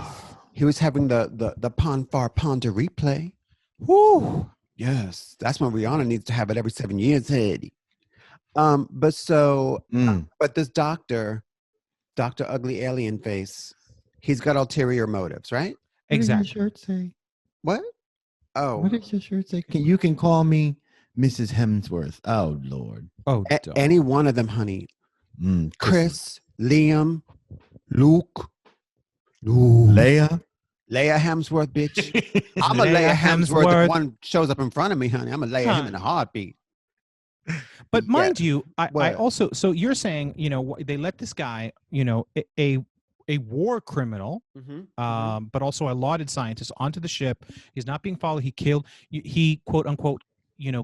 He was having the Ponfar Ponda replay. Woo! Yes, that's when Rihanna needs to have it every 7 years, Eddie. But so, but this Dr. Ugly Alien Face, he's got ulterior motives, right? What Exactly. does your shirt say? What? Oh, What does your shirt say? You can call me Mrs. Hemsworth. Oh, Lord. Oh, dog. any one of them, honey. Chris. Chris, Liam, Luke, Leia. Leia Hemsworth, bitch. I'm a Leia Hemsworth. If one shows up in front of me, honey, I'm a Leia him in a heartbeat. But mind you, I What? also, so you're saying, they let this guy, a war criminal, but also a lauded scientist onto the ship. He's not being followed. He quote unquote,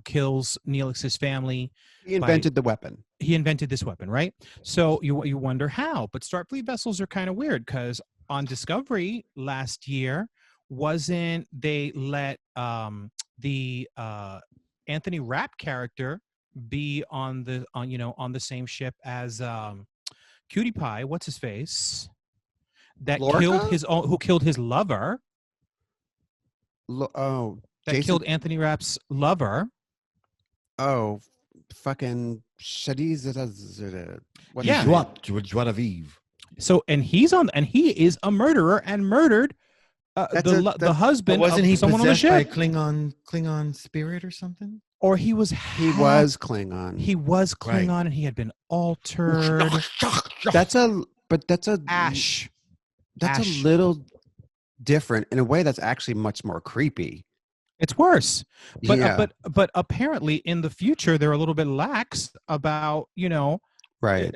kills Neelix's family. He invented the weapon. He invented this weapon, right? So you wonder how. But Starfleet vessels are kind of weird, because on Discovery last year, wasn't they let the Anthony Rapp character be on the same ship as Cutie Pie? What's his face? That Lorca? who killed his lover? That That killed Anthony Rapp's lover. Oh, fucking Shadiz. Yeah. Joie. So he is a murderer and murdered the husband Wasn't of he someone on the possessed by a ship. Klingon spirit or something? Or he was Klingon. He was Klingon, Right. and he had been altered. That's a Ash. That's Ash. a little different in a way. That's actually much more creepy. It's worse. But Yeah. but apparently in the future they're a little bit lax about Right.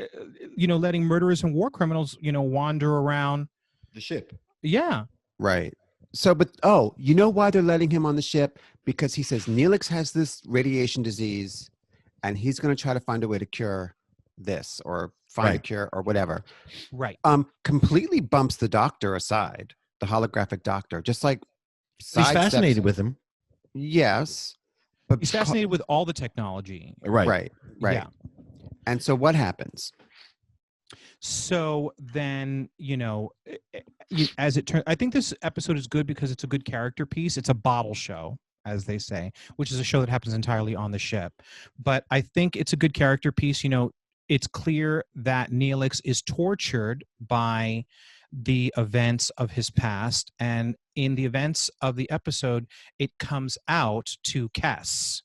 letting murderers and war criminals wander around The ship. Yeah. Right. So, but you know why they're letting him on the ship? Because he says Neelix has this radiation disease, and he's going to try to find a way to cure this, or find a Right. cure, or whatever. Right. Completely bumps the doctor aside, the holographic doctor, just like He's sidesteps fascinated him. with him. Yes, but He's fascinated with all the technology. Right. Yeah. And so what happens? So then, as it turns, I think this episode is good because it's a good character piece. It's a bottle show, as they say, which is a show that happens entirely on the ship. But I think it's a good character piece. It's clear that Neelix is tortured by the events of his past. And in the events of the episode, it comes out to Cass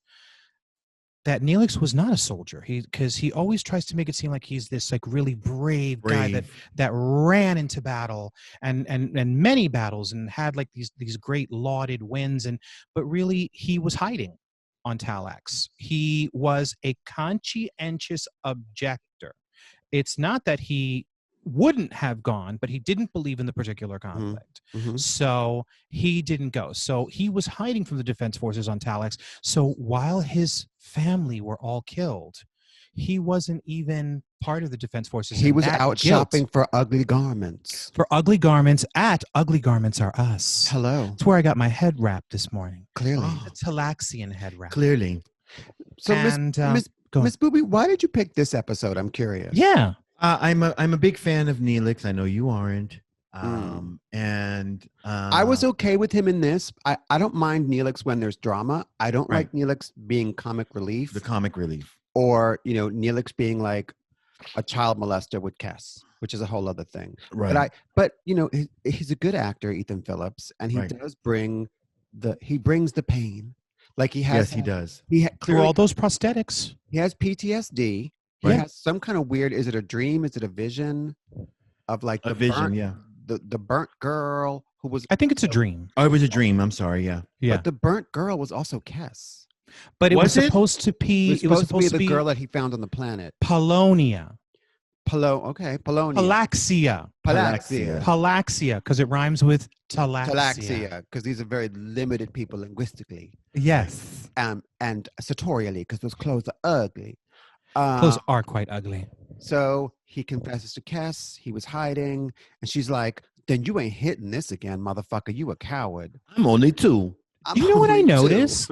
that Neelix was not a soldier. Because he always tries to make it seem like he's this like really brave guy that ran into battle and many battles and had like these great lauded wins, but really he was hiding on Talax. He was a conscientious objector. It's not that he wouldn't have gone, but he didn't believe in the particular conflict. So he didn't go. So he was hiding from the defense forces on Talax. So while his family were all killed, he wasn't even part of the defense forces. He and was that out guilt shopping for ugly garments. for ugly garments at Ugly Garments Are Us. Hello. That's where I got my head wrapped this morning. Clearly. A Talaxian head wrap. Clearly. So, And, Miss Booby, why did you pick this episode? I'm curious. Yeah. I'm a big fan of Neelix. I know you aren't. And I was okay with him in this. I don't mind Neelix when there's drama. I don't like Neelix being comic relief. The comic relief. Or, Neelix being like a child molester with Kes, which is a whole other thing. Right. But you know, he's a good actor, Ethan Phillips, and he Right. does bring he brings the pain. Like he has, Yes, he does. He Through clearly all those prosthetics. he has PTSD. He Right. has some kind of weird. Is it a dream? Is it a vision of like A vision, yeah. the burnt girl who was? I think it's a dream. Oh, it was a dream. I'm sorry. Yeah. Yeah. But the burnt girl was also Kes. But it was Was it? supposed to be. It was supposed to be the girl that he found on the planet. Polonia. Polonia. Palaxia. Palaxia. Palaxia, because it rhymes with talaxia. Talaxia, because these are very limited people linguistically. Yes. And sartorially, because those clothes are ugly. Clothes are quite ugly. So he confesses to Kes. He was hiding. And she's like, then you ain't hitting this again, motherfucker. You a coward. I'm only 2. Do you know what I I'm only 2. noticed?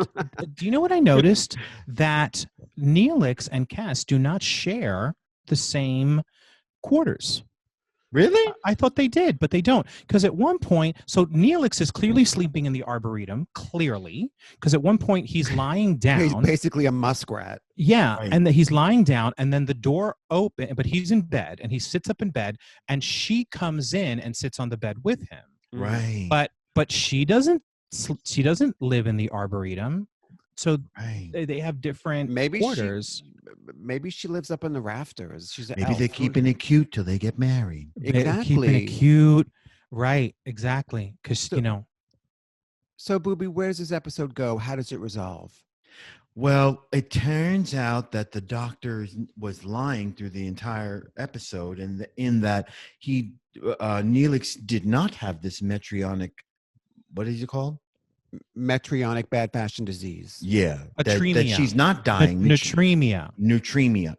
Do you know what I noticed? That Neelix and Kes do not share the same quarters. Really? I thought they did, but they don't. Because at one point, so Neelix is clearly sleeping in the Arboretum, clearly, because at one point he's lying down. He's basically a muskrat. Yeah, Right. and he's lying down, and then the door open, but he's in bed, and he sits up in bed, and she comes in and sits on the bed with him. Right. But she doesn't live in the Arboretum, so right. they have different quarters. Maybe she lives up in the rafters. She's an Maybe elf. they're keeping it cute till they get married. They're keeping it cute, right? Exactly, because you know. So, Booby, where does this episode go? How does it resolve? Well, it turns out that the doctor was lying through the entire episode, and in that he Neelix did not have this metrionic. What is it called? Metrionic bad fashion disease. Yeah, that Atremia. she's not dying. Neutremia. Neutremia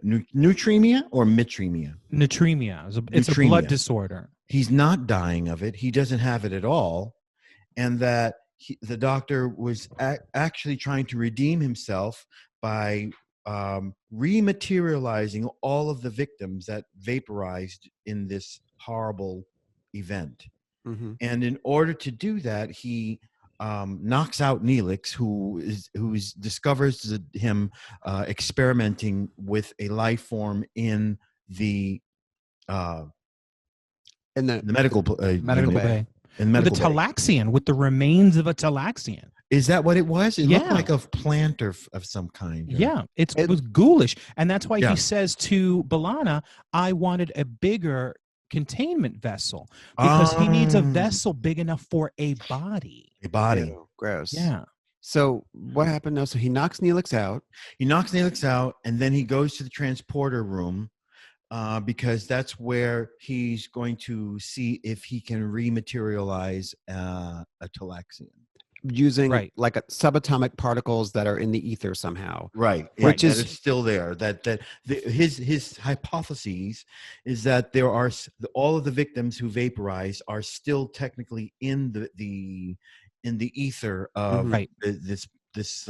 or mitremia? Neutremia. It's a Neutremia. blood disorder. He's not dying of it. He doesn't have it at all, and that the doctor was actually trying to redeem himself by rematerializing all of the victims that vaporized in this horrible event. Mm-hmm. And in order to do that, he knocks out Neelix, who discovers him experimenting with a life form in the medical bay. In medical bay. Talaxian, with the remains of a Talaxian. Is that what it was? It looked Yeah. like a plant of some kind. Yeah, it was ghoulish. And that's why he says to B'Elanna, I wanted a bigger containment vessel, because he needs a vessel big enough for a body. A body. Ew, gross. Yeah. So what happened now? So he knocks Neelix out. He knocks Neelix out, and then he goes to the transporter room because that's where he's going to see if he can rematerialize a Talaxian. Using like subatomic particles that are in the ether somehow. Right. Which that is still there. His hypotheses is that there are all of the victims who vaporized are still technically in the ether of this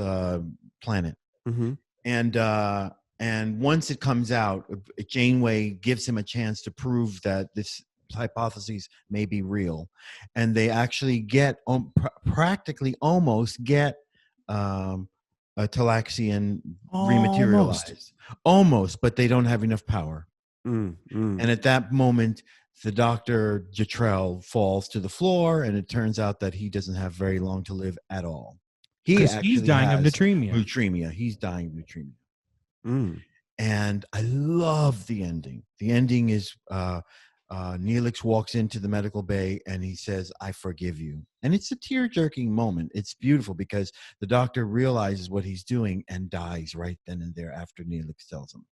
planet. Mm-hmm. And once it comes out, Janeway gives him a chance to prove that this hypotheses may be real, and they actually get practically almost get a Talaxian rematerialized, almost, but they don't have enough power. And at that moment, the doctor Jetrel falls to the floor, and it turns out that he doesn't have very long to live at all. He's dying of neutremia. He's dying of neutremia. And I love the ending. The ending is Neelix walks into the medical bay and he says, I forgive you. And it's a tear-jerking moment. It's beautiful because the doctor realizes what he's doing and dies right then and there after Neelix tells him.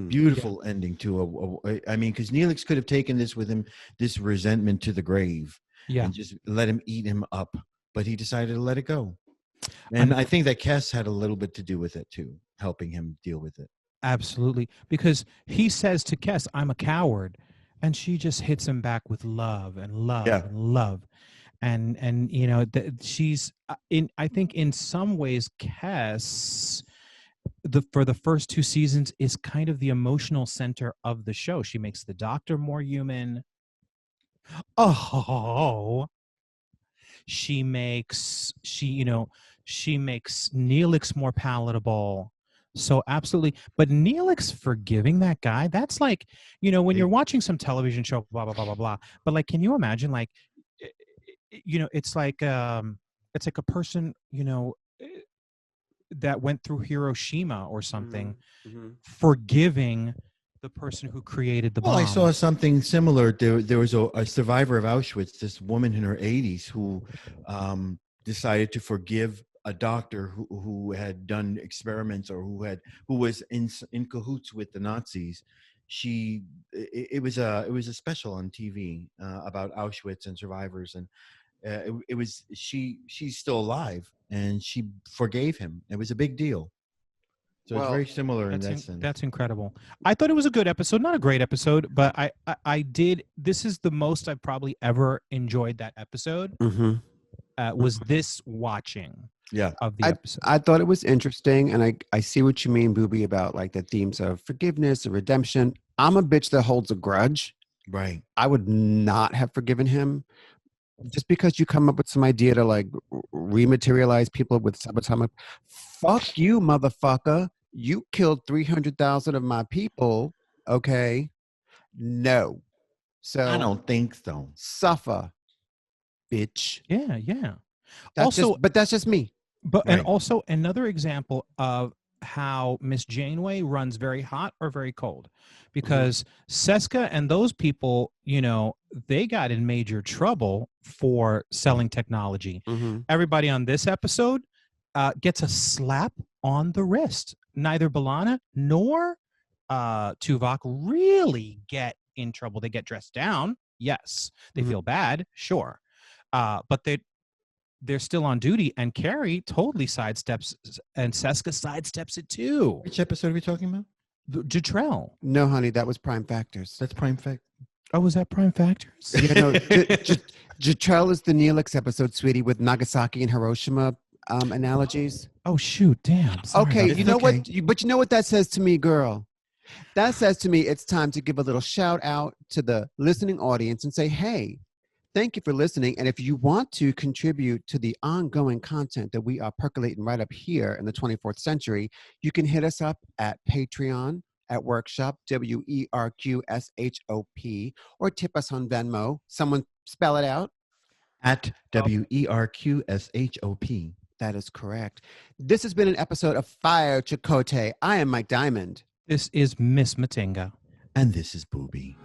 Beautiful ending to because Neelix could have taken this with him, this resentment to the grave, and just let him eat him up. But he decided to let it go. And I think that Kes had a little bit to do with it too, helping him deal with it. Absolutely. Because he says to Kes, I'm a coward. And she just hits him back with love and love and love. And you know, she's I think in some ways, Kes, for the first 2 seasons, is kind of the emotional center of the show. She makes the doctor more human. She makes Neelix more palatable. So absolutely. But Neelix forgiving that guy, that's like, when you're watching some television show, blah, blah, blah, blah, blah. But like, can you imagine it's like a person, that went through Hiroshima or something, forgiving the person who created the bomb. Well, I saw something similar. There was a survivor of Auschwitz, this woman in her 80s who decided to forgive a doctor who had done experiments or who was in cahoots with the Nazis. It was a special on TV about Auschwitz and survivors, and she's still alive and she forgave him. It was a big deal. So it's very similar in that sense. That's incredible. I thought it was a good episode, not a great episode, but I did. This is the most I've probably ever enjoyed that episode. Was this watching? Yeah, of the episode. I thought it was interesting, and I see what you mean, Booby, about like the themes of forgiveness and redemption. I'm a bitch that holds a grudge. Right. I would not have forgiven him. Just because you come up with some idea to like rematerialize people with subatomic, fuck you, motherfucker. You killed 300,000 of my people. Okay. No. So I don't think so. Suffer, bitch. Yeah. But that's just me. But and also another example of how Miss Janeway runs very hot or very cold, because Seska and those people, they got in major trouble for selling technology. Everybody on this episode gets a slap on the wrist. Neither B'Elanna nor Tuvok really get in trouble. They get dressed down. Yes. They feel bad. Sure. But they're still on duty, and Carrie totally sidesteps, and Seska sidesteps it too. Which episode are we talking about? Jetrel. No, honey, that was Prime Factors. That's Prime Factors. Oh, was that Prime Factors? Yeah, no. Jetrel is the Neelix episode, sweetie, with Nagasaki and Hiroshima analogies. Oh shoot, damn. Sorry Okay, you know what? But you know what that says to me, girl? That says to me it's time to give a little shout out to the listening audience and say, hey, thank you for listening. And if you want to contribute to the ongoing content that we are percolating right up here in the 24th century, you can hit us up at Patreon, at Workshop, WERQSHOP, or tip us on Venmo. Someone spell it out. At WERQSHOP. That is correct. This has been an episode of Fire Chakotay. I am Mike Diamond. This is Miss Matinga. And this is Booby.